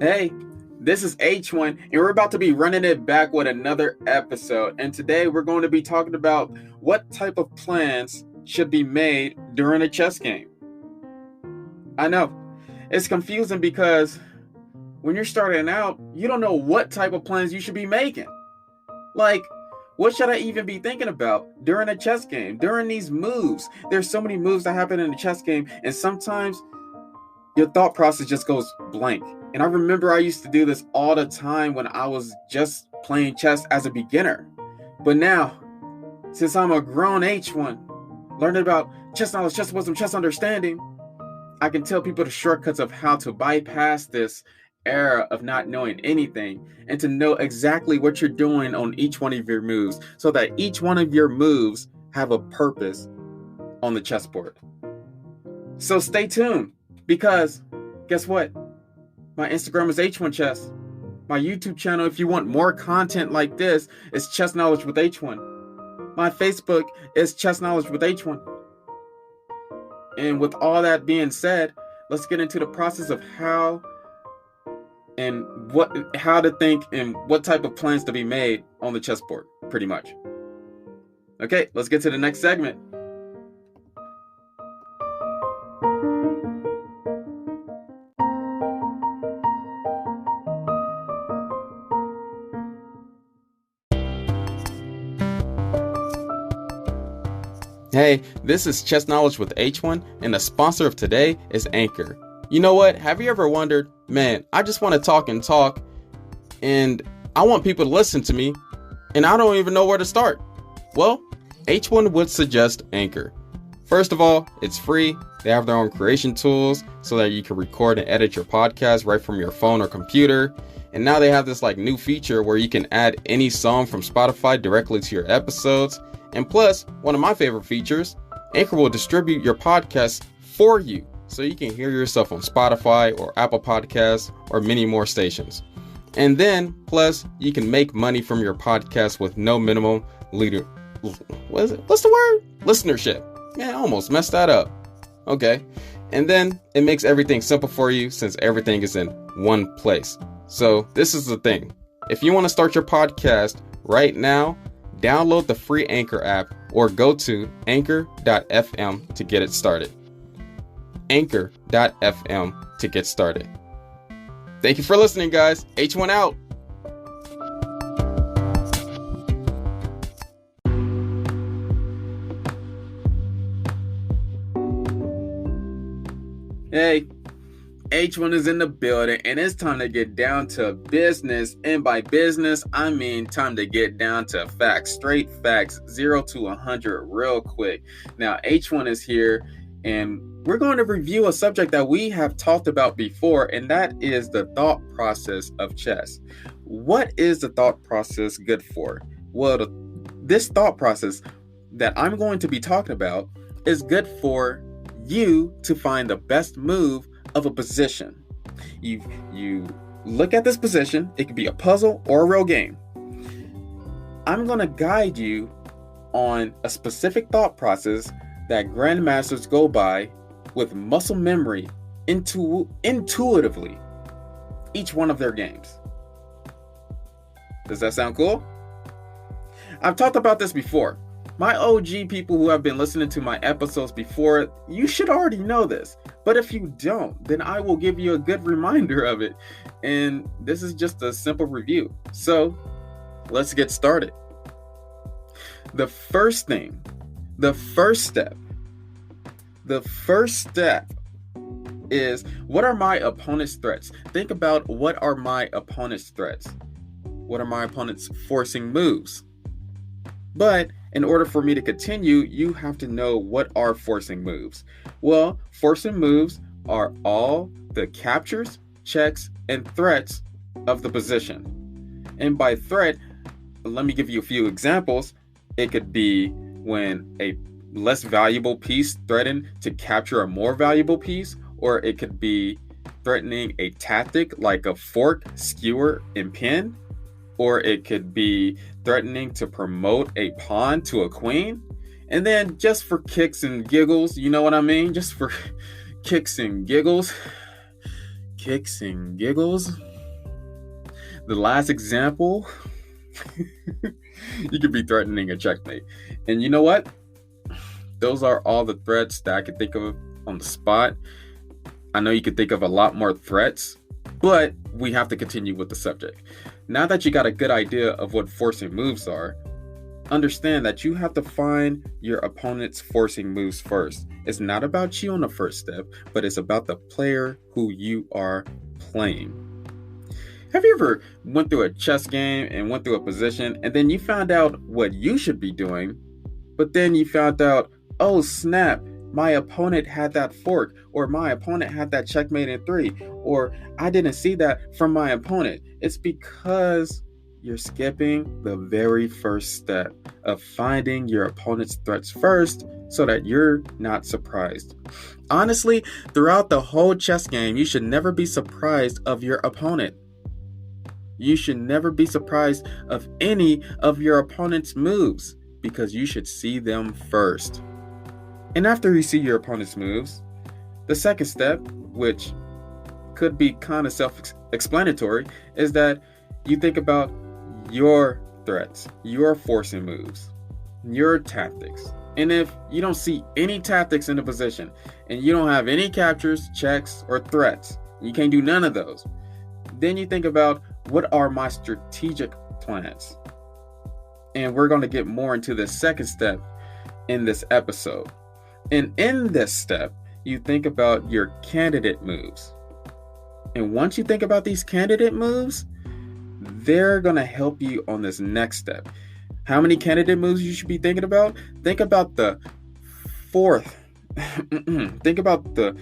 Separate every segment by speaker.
Speaker 1: Hey, this is H1, and we're about to be running it back with another episode. And today we're going to be talking about what type of plans should be made during a chess game. I know, it's confusing because when you're starting out, you don't know what type of plans you should be making. Like, what should I even be thinking about during a chess game, during these moves? There's so many moves that happen in a chess game, and sometimes your thought process just goes blank. And I remember I used to do this all the time when I was just playing chess as a beginner. But now, since I'm a grown H1, learning about chess knowledge, chess wisdom, chess understanding, I can tell people the shortcuts of how to bypass this era of not knowing anything and to know exactly what you're doing on each one of your moves so that each one of your moves have a purpose on the chessboard. So stay tuned because guess what? My Instagram is H1Chess. My YouTube channel, if you want more content like this, is Chess Knowledge with H1. My Facebook is Chess Knowledge with H1. And with all that being said, let's get into the process of how to think and what type of plans to be made on the chessboard, pretty much. Okay, let's get to the next segment. Hey, this is Chess Knowledge with H1, and the sponsor of today is Anchor. You know what? Have you ever wondered, man, I just want to talk, and I want people to listen to me, and I don't even know where to start? Well, H1 would suggest Anchor. First of all, it's free. They have their own creation tools so that you can record and edit your podcast right from your phone or computer. And now they have this new feature where you can add any song from Spotify directly to your episodes. And plus, one of my favorite features, Anchor will distribute your podcast for you so you can hear yourself on Spotify or Apple Podcasts or many more stations. And then, plus, you can make money from your podcast with no minimum listenership. Man, I almost messed that up. Okay. And then it makes everything simple for you since everything is in one place. So this is the thing. If you want to start your podcast right now, download the free Anchor app or go to anchor.fm to get it started. Anchor.fm to get started. Thank you for listening, guys. H1 out. Hey, H1 is in the building, and it's time to get down to business. And by business, I mean time to get down to facts, straight facts, 0 to 100 real quick. Now, H1 is here, and we're going to review a subject that we have talked about before, and that is the thought process of chess. What is the thought process good for? Well, this thought process that I'm going to be talking about is good for you to find the best move of a position. You look at this position. It could be a puzzle or a real game. I'm going to guide you on a specific thought process that grandmasters go by with muscle memory intuitively each one of their games. Does that sound cool? I've talked about this before. My OG people who have been listening to my episodes before, you should already know this. But if you don't, then I will give you a good reminder of it. And this is just a simple review. So let's get started. The first step is, what are my opponent's threats? Think about, what are my opponent's threats? What are my opponent's forcing moves? But in order for me to continue, you have to know what are forcing moves. Well, forcing moves are all the captures, checks, and threats of the position. And by threat, let me give you a few examples. It could be when a less valuable piece threatened to capture a more valuable piece, or it could be threatening a tactic like a fork, skewer, and pin. Or it could be threatening to promote a pawn to a queen. And then just for kicks and giggles, you know what I mean? Just for kicks and giggles. The last example, you could be threatening a checkmate. And you know what? Those are all the threats that I could think of on the spot. I know you could think of a lot more threats, but we have to continue with the subject. Now that you got a good idea of what forcing moves are, understand that you have to find your opponent's forcing moves first. It's not about you on the first step, but it's about the player who you are playing. Have you ever went through a chess game and went through a position and then you found out what you should be doing, but then you found out, oh snap, my opponent had that fork, or my opponent had that checkmate in 3, or I didn't see that from my opponent? It's because you're skipping the very first step of finding your opponent's threats first so that you're not surprised. Honestly, throughout the whole chess game, you should never be surprised of your opponent. You should never be surprised of any of your opponent's moves because you should see them first. And after you see your opponent's moves, the second step, which could be kind of self-explanatory, is that you think about your threats, your forcing moves, your tactics. And if you don't see any tactics in the position, and you don't have any captures, checks, or threats, you can't do none of those, then you think about, what are my strategic plans? And we're going to get more into the second step in this episode. And in this step, you think about your candidate moves. And once you think about these candidate moves, they're going to help you on this next step. How many candidate moves you should be thinking about? Think about the think about the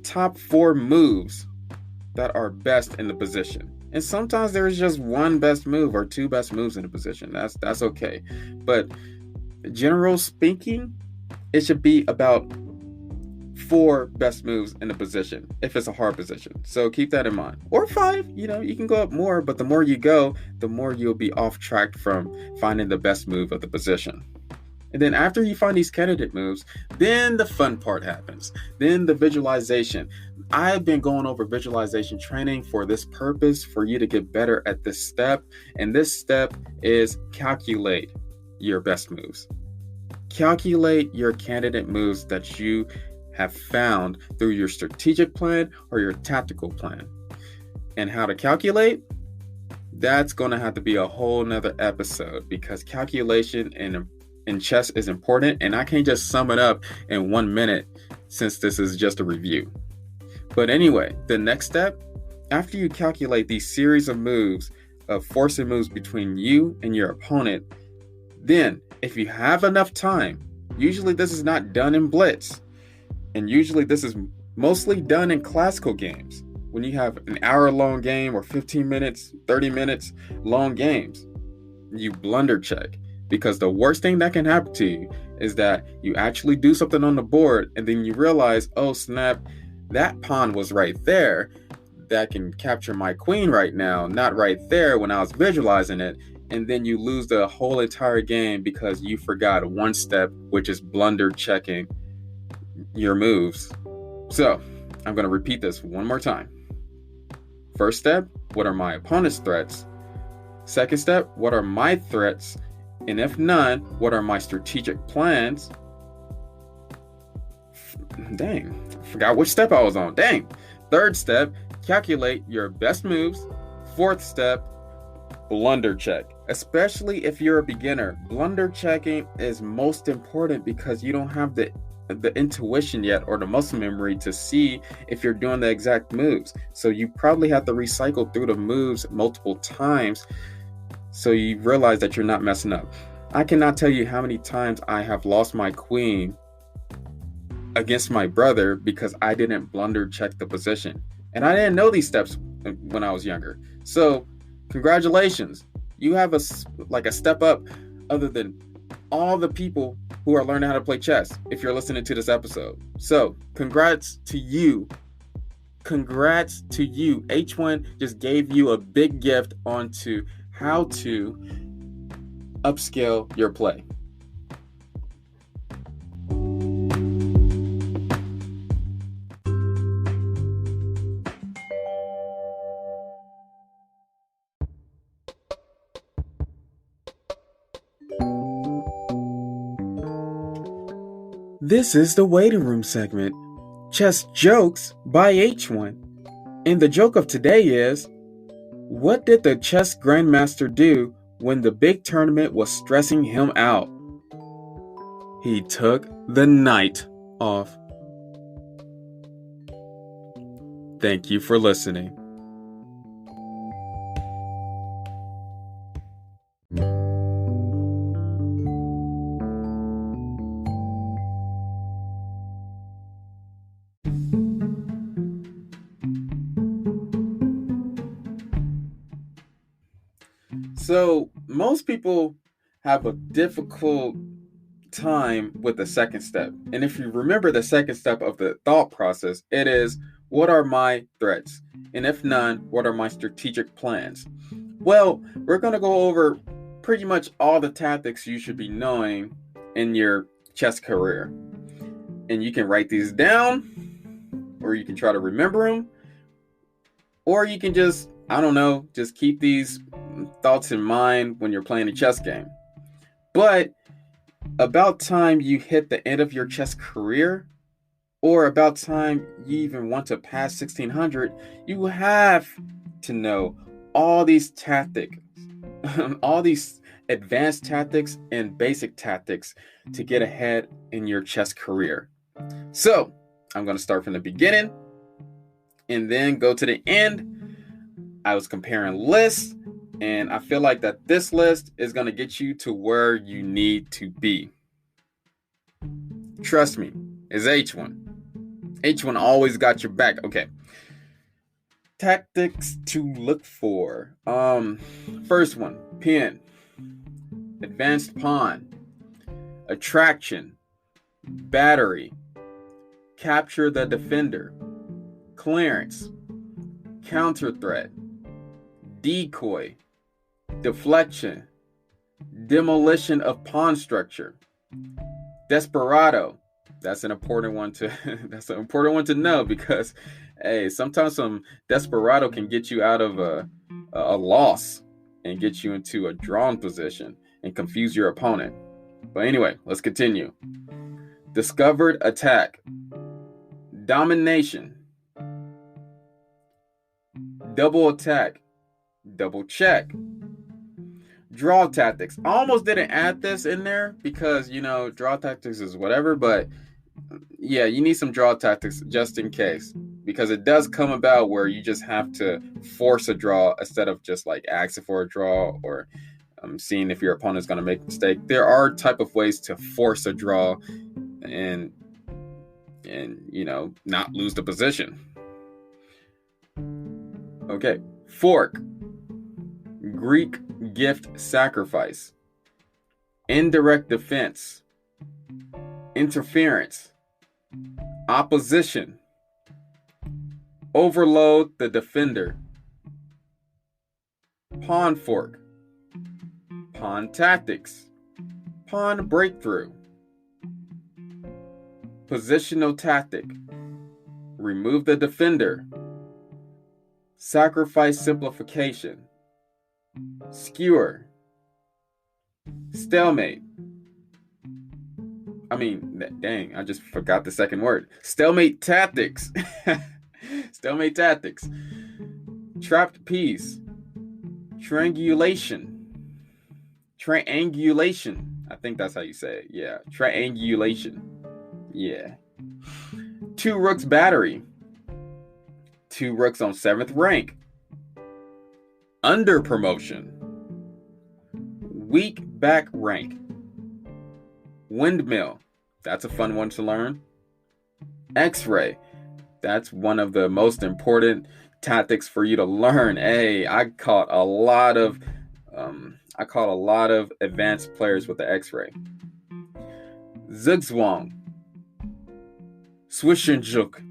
Speaker 1: top 4 moves that are best in the position. And sometimes there's just one best move or 2 best moves in the position. That's okay. But general speaking, it should be about 4 best moves in the position if it's a hard position. So keep that in mind. Or 5, you can go up more, but the more you go, the more you'll be off track from finding the best move of the position. And then after you find these candidate moves, then the fun part happens. Then the visualization. I've been going over visualization training for this purpose, for you to get better at this step. And this step is calculate your best moves. Calculate your candidate moves that you have found through your strategic plan or your tactical plan. And how to calculate? That's going to have to be a whole nother episode, because calculation in chess is important, and I can't just sum it up in 1 minute since this is just a review. But anyway, the next step, after you calculate these series of moves, of forcing moves between you and your opponent, then if you have enough time, usually this is not done in blitz, and usually this is mostly done in classical games, when you have an hour-long game or 15 minutes, 30 minutes long games, you blunder check. Because the worst thing that can happen to you is that you actually do something on the board and then you realize, oh snap, that pawn was right there. That can capture my queen right now, not right there when I was visualizing it. And then you lose the whole entire game because you forgot one step, which is blunder checking your moves. So I'm going to repeat this one more time. First step, what are my opponent's threats? Second step, what are my threats? And if none, what are my strategic plans? Dang, I forgot which step I was on. Dang. Third step, calculate your best moves. Fourth step, blunder check. Especially if you're a beginner, blunder checking is most important because you don't have the intuition yet or the muscle memory to see if you're doing the exact moves. So you probably have to recycle through the moves multiple times so you realize that you're not messing up. I cannot tell you how many times I have lost my queen against my brother because I didn't blunder check the position. And I didn't know these steps when I was younger. So congratulations. You have a step up other than all the people who are learning how to play chess if you're listening to this episode. So congrats to you. Congrats to you. H1 just gave you a big gift onto how to upscale your play. This is the waiting room segment, Chess Jokes by H1. And the joke of today is, what did the chess grandmaster do when the big tournament was stressing him out? He took the night off. Thank you for listening. So, most people have a difficult time with the second step. And if you remember the second step of the thought process, it is, what are my threats? And if none, what are my strategic plans? Well, we're going to go over pretty much all the tactics you should be knowing in your chess career. And you can write these down, or you can try to remember them, or you can just keep these thoughts in mind when you're playing a chess game. But about time you hit the end of your chess career, or about time you even want to pass 1600, you have to know all these tactics, all these advanced tactics and basic tactics to get ahead in your chess career. So, I'm going to start from the beginning and then go to the end. I was comparing lists, and I feel like that this list is going to get you to where you need to be. Trust me, it's H1. H1 always got your back. Okay. Tactics to look for. First one, pin, advanced pawn, attraction, battery, capture the defender, clearance, counter threat, decoy, deflection, demolition of pawn structure, desperado. That's an important one to know, because sometimes some desperado can get you out of a loss and get you into a drawn position and confuse your opponent. But anyway, let's continue. Discovered attack, domination, double attack, double check, draw tactics. I almost didn't add this in there because, draw tactics is whatever, but yeah, you need some draw tactics just in case, because it does come about where you just have to force a draw instead of just like asking for a draw or seeing if your opponent's going to make a mistake. There are type of ways to force a draw and not lose the position. Okay, fork, Greek gift sacrifice, indirect defense, interference, opposition, overload the defender, pawn fork, pawn tactics, pawn breakthrough, positional tactic, remove the defender, sacrifice simplification, skewer, stalemate. I just forgot the second word. Stalemate tactics. Stalemate tactics. Trapped piece. Triangulation. I think that's how you say it. Yeah. Triangulation. Yeah. 2 rooks battery. 2 rooks on 7th rank. Under promotion. Weak back rank. Windmill. That's a fun one to learn. X-ray. That's one of the most important tactics for you to learn. I caught a lot of advanced players with the X-ray. Zugzwang. Swishenjuk.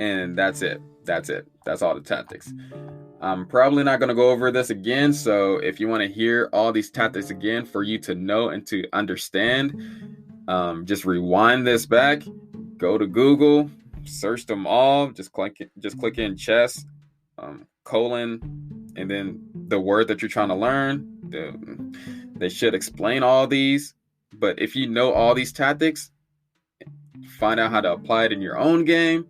Speaker 1: And that's it. That's all the tactics. I'm probably not going to go over this again, so if you want to hear all these tactics again for you to know and to understand, just rewind this back, go to Google, search them all, just click in chess, colon, and then the word that you're trying to learn. They should explain all these, But if you know all these tactics, find out how to apply it in your own game,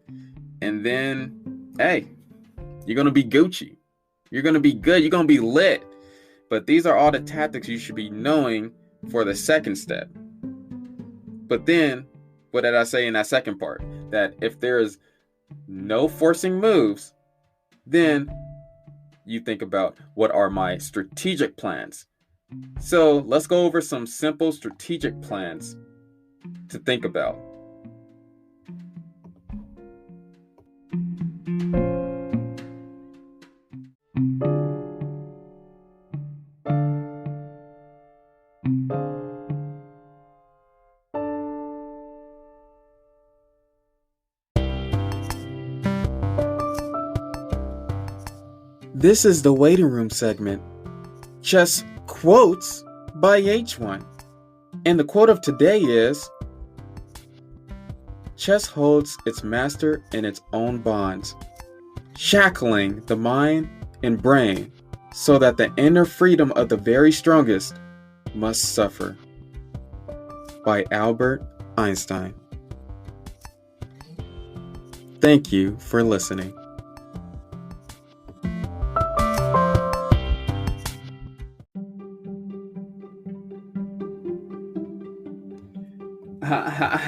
Speaker 1: and then, hey, you're going to be Gucci. You're going to be good. You're going to be lit. But these are all the tactics you should be knowing for the second step. But then, what did I say in that second part? That if there is no forcing moves, then you think about, what are my strategic plans? So let's go over some simple strategic plans to think about. This is the waiting room segment, Chess Quotes by H1. And the quote of today is, "Chess holds its master in its own bonds, shackling the mind and brain so that the inner freedom of the very strongest must suffer." By Albert Einstein. Thank you for listening.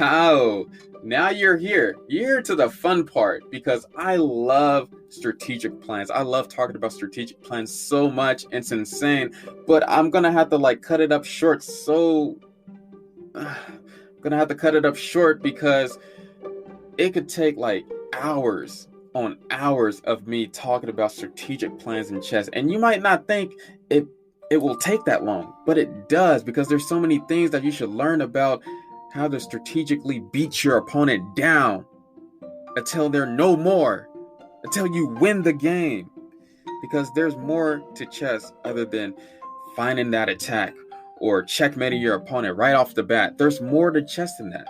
Speaker 1: Oh, now you're here. You're here to the fun part, because I love strategic plans. I love talking about strategic plans so much. It's insane. But I'm going to have to cut it up short. I'm going to have to cut it up short because it could take hours on hours of me talking about strategic plans in chess. And you might not think it will take that long, but it does, because there's so many things that you should learn about how to strategically beat your opponent down until they're no more, until you win the game. Because there's more to chess other than finding that attack or checkmating your opponent right off the bat. There's more to chess than that.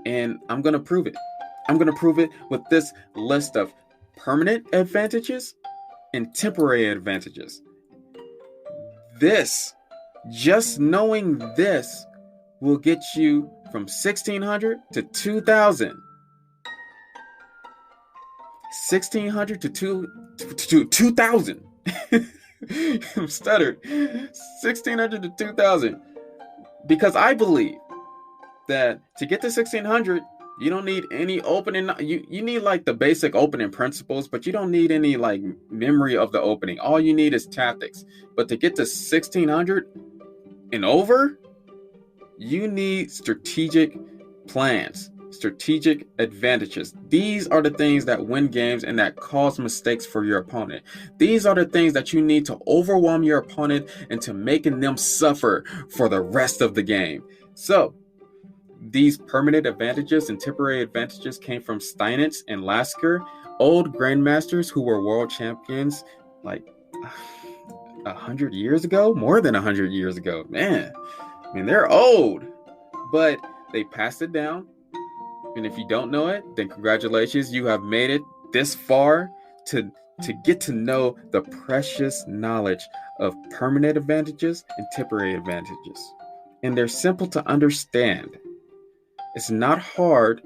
Speaker 1: And I'm going to prove it. I'm going to prove it with this list of permanent advantages and temporary advantages. Just knowing this will get you from 1600 to 2000. 1600 to 2000. I'm stuttered. 1600 to 2000. Because I believe that to get to 1600, you don't need any opening. You need the basic opening principles, but you don't need any memory of the opening. All you need is tactics. But to get to 1600 and over, you need strategic plans, strategic advantages. These are the things that win games and that cause mistakes for your opponent. These are the things that you need to overwhelm your opponent into making them suffer for the rest of the game. So, these permanent advantages and temporary advantages came from Steinitz and Lasker, old grandmasters who were world champions 100 years ago, more than 100 years ago. Man, they're old, but they passed it down. And if you don't know it, then congratulations, you have made it this far to get to know the precious knowledge of permanent advantages and temporary advantages. And they're simple to understand. It's not hard,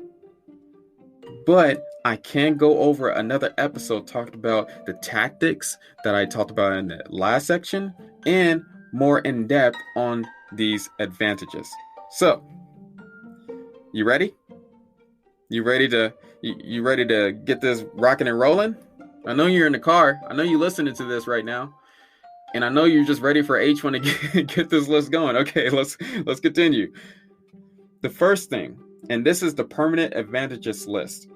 Speaker 1: but I can go over another episode talking about the tactics that I talked about in the last section and more in depth on these advantages. So, you ready? You ready to get this rocking and rolling? I know you're in the car. I know you're listening to this right now. And I know you're just ready for H1 to get this list going. Okay, let's continue. The first thing, and this is the permanent advantages list.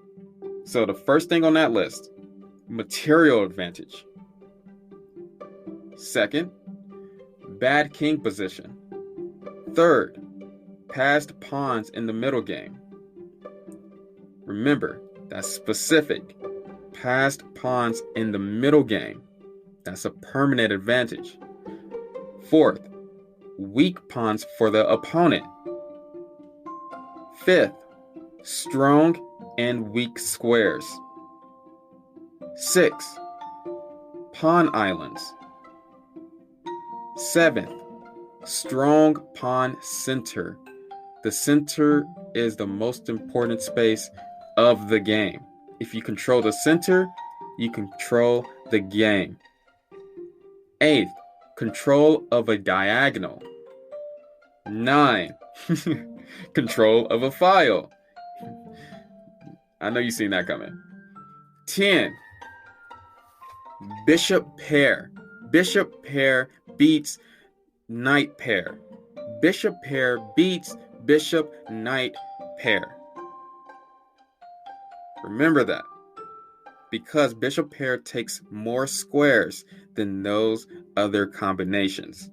Speaker 1: So the first thing on that list, material advantage. Second, bad king position. Third, passed pawns in the middle game. Remember, that's specific. Passed pawns in the middle game. That's a permanent advantage. Fourth, weak pawns for the opponent. Fifth, strong and weak squares. Sixth, pawn islands. Seventh, strong pawn center. The center is the most important space of the game. If you control the center, you control the game. 8, control of a diagonal. 9, control of a file. I know you've seen that coming. 10, bishop pair. Bishop pair beats knight pair. Bishop pair beats bishop knight pair. Remember that, because bishop pair takes more squares than those other combinations.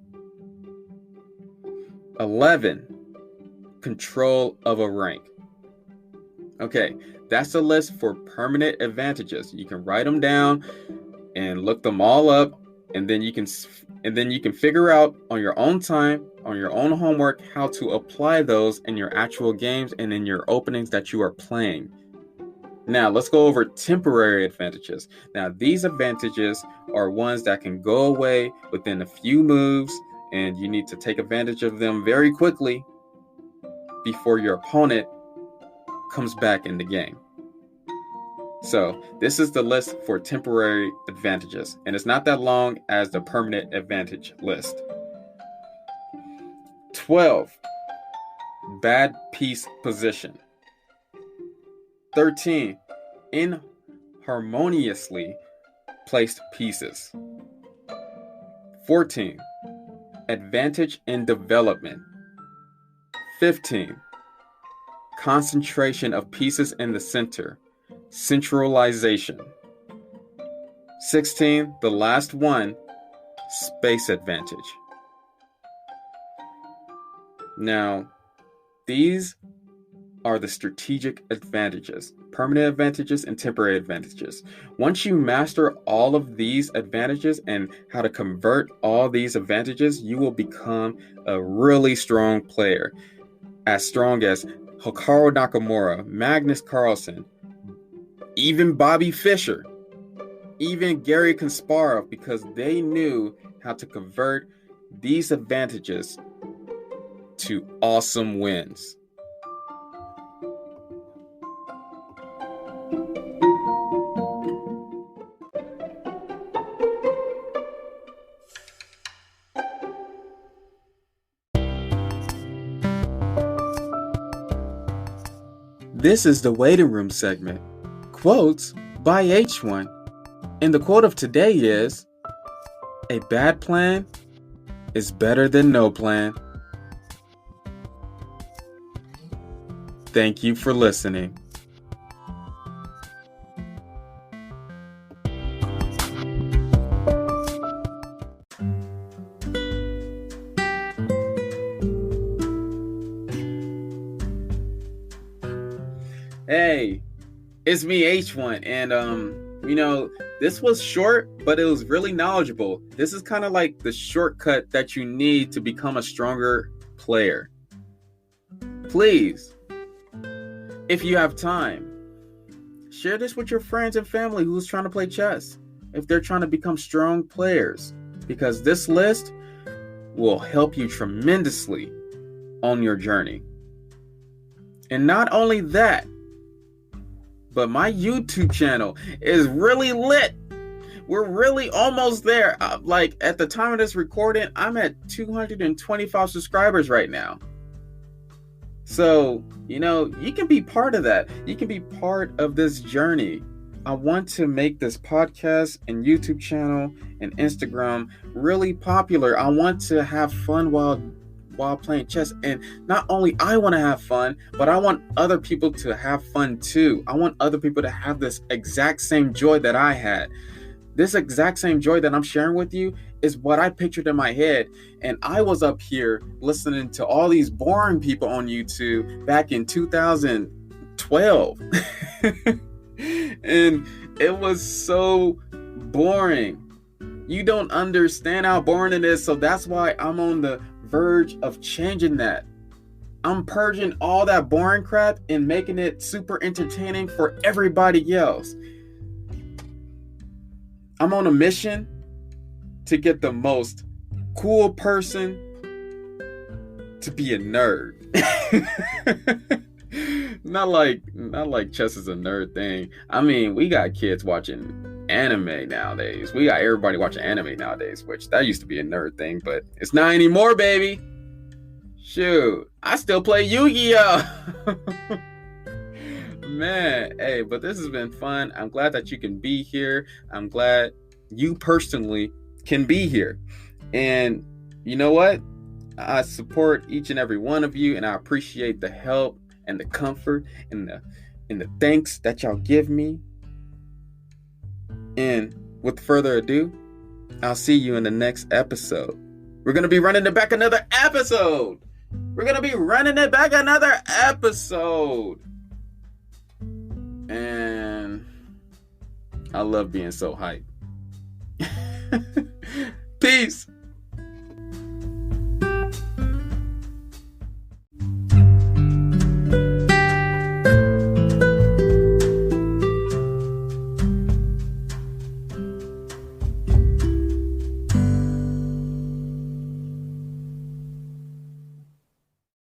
Speaker 1: 11, control of a rank. Okay, that's a list for permanent advantages. You can write them down and look them all up, and then you can figure out on your own time, on your own homework, how to apply those in your actual games and in your openings that you are playing. Now, let's go over temporary advantages. Now, these advantages are ones that can go away within a few moves, and you need to take advantage of them very quickly before your opponent comes back in the game. So, this is the list for temporary advantages, and it's not that long as the permanent advantage list. 12, bad piece position. 13, inharmoniously placed pieces. 14, advantage in development. 15, concentration of pieces in the center, centralization. 16, the last one, space advantage. Now, these are the strategic advantages, permanent advantages and temporary advantages. Once you master all of these advantages and how to convert all these advantages, you will become a really strong player. As strong as Hikaru Nakamura, Magnus Carlsen, even Bobby Fischer, even Gary Kasparov, because they knew how to convert these advantages to awesome wins. This is the waiting room segment. Quotes by H1. And the quote of today is, "A bad plan is better than no plan." Thank you for listening. Hey, it's me, H1, and this was short, but it was really knowledgeable. This is kind of like the shortcut that you need to become a stronger player. Please, if you have time, share this with your friends and family who's trying to play chess, if they're trying to become strong players, because this list will help you tremendously on your journey. And not only that, but my YouTube channel is really lit. We're really almost there. At the time of this recording, I'm at 225 subscribers right now. So, you can be part of that. You can be part of this journey. I want to make this podcast and YouTube channel and Instagram really popular. I want to have fun while playing chess, and not only I want to have fun, but I want other people to have fun too. I want other people to have this exact same joy that I had. This exact same joy that I'm sharing with you is what I pictured in my head, and I was up here listening to all these boring people on YouTube back in 2012 and it was so boring. You don't understand how boring it is, so that's why I'm on the verge of changing that. I'm purging all that boring crap and making it super entertaining for everybody else. I'm on a mission to get the most cool person to be a nerd. Not like chess is a nerd thing. I mean, we got kids watching anime nowadays. We got everybody watching anime nowadays, which that used to be a nerd thing, but it's not anymore, baby. Shoot, I still play Yu-Gi-Oh! Man, hey, but this has been fun. I'm glad that you can be here. I'm glad you personally can be here. And you know what? I support each and every one of you, and I appreciate the help and the comfort and the thanks that y'all give me. And with further ado, I'll see you in the next episode. We're gonna be running it back another episode. And I love being so hyped. Peace.